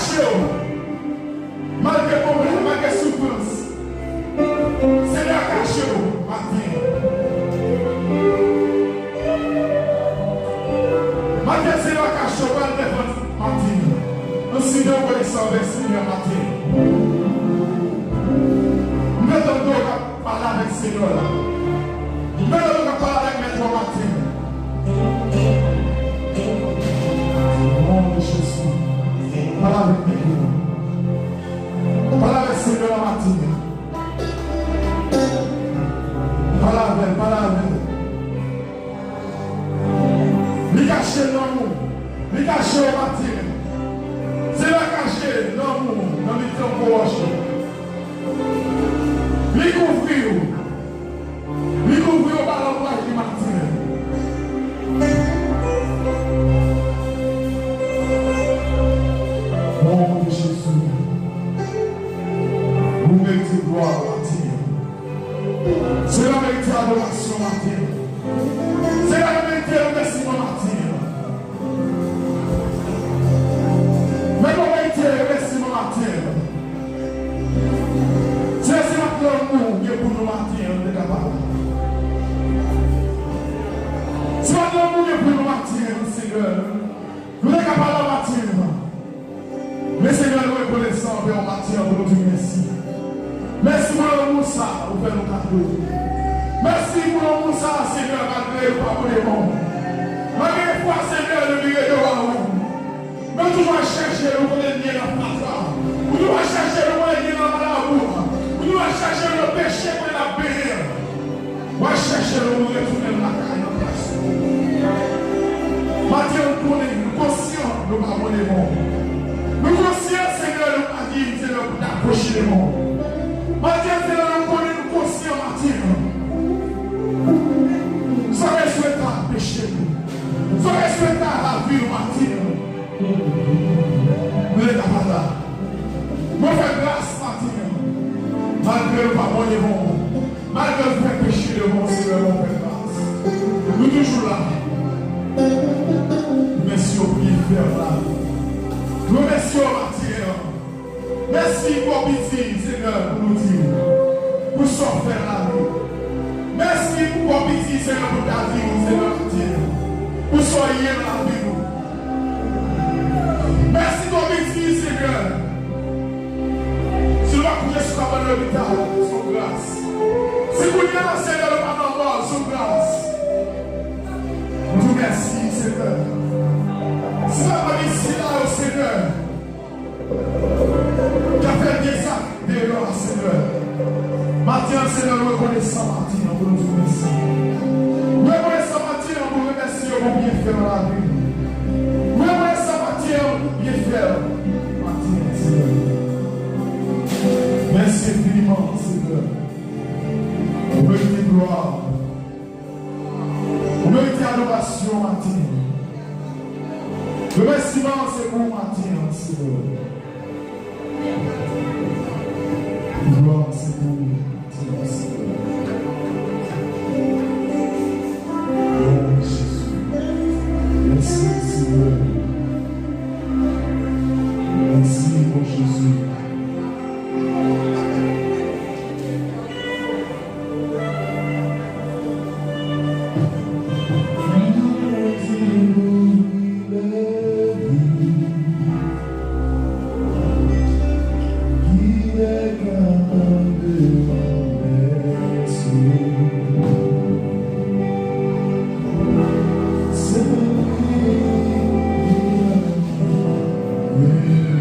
caché, malgré problème, malgré souffrance. Seigneur, caché, matin. Matin, Seigneur, caché, malgré matin. Nous sommes reconnaissants avec Seigneur, matin. Nous mettons à parler avec Seigneur. Nous mettons à parler avec Maître matin. Au nom de Jésus, parle avec nous. Parle avec Seigneur la matinée. Parle avec. Lui cacher l'amour. Lui cacher la matinée. C'est la cacher l'amour dans les temps pour rocher. Lui couvrir. Lui couvrir par l'emploi du matin. Nom de Jésus, vous méritez gloire matin. C'est la vérité adoration matin. C'est la vérité remerciement matin. Mais la vérité remerciement matin. C'est l'amour qui est pour nous matin, on est capable. C'est l'amour qui est pour nous matin, Seigneur. Nous sommes capables de matin. Mais Seigneur, nous reconnaissons en matière pour nous dire merci. Merci pour l'amour ça, vous faites nos cadeaux. Merci pour l'amour ça, Seigneur, malgré le pardon. Malgré les fois, Seigneur, le milieu de l'amour. Mais toujours chercher le moyen de la place. Nous devons chercher le moyen de la l'amour. Nous devons chercher le péché pour la paix. Nous devons chercher le moyen de retourner dans la caille en place. Maintenant, nous sommes conscients de nos pardons. Nous conscients, Seigneur, de nous dire, Seigneur, pour t'approcher les mondes. Maintenant, Seigneur, nous connaissons, nous conscients, maintenant. Sans respecter le péché, sans respecter la vie, maintenant. Nous sommes capables. Nous faisons grâce, maintenant. Malgré le pardon des mondes, malgré le vrai péché des mondes, Seigneur, nous faisons grâce. Nous sommes toujours là. Merci au prix faire là. Nous remercions Mathieu. Merci pour petit, Seigneur, pour nous dire. Pour sortir la vie. Merci pour petit, Seigneur, pour ta vie, Seigneur Mathieu. Pour soigner la vie. Merci pour petit, Seigneur. Si nous va coucher sur la bonne l'hôpital, son grâce. Si vous voulez la Seigneur, le pas son grâce. Nous merci, Seigneur. Si la bonne ici, là, au Seigneur, qui a fait des actes de l'or, Seigneur. Maintenant, Seigneur, nous reconnaissons Martin, pour nous remercier. Nous reconnaissons Martin, pour nous remercier pour bien faire la vie. Nous reconnaissons Martin, bien faire. Martin, Seigneur. Merci infiniment, Seigneur. Vous méritez gloire. Vous méritez adoration, Martin. Le remerciement, c'est pour Martin, Seigneur. Gloire, c'est pour Martin, Seigneur. Oh, Jésus. Merci, Seigneur. Merci, mon Jésus. Yeah.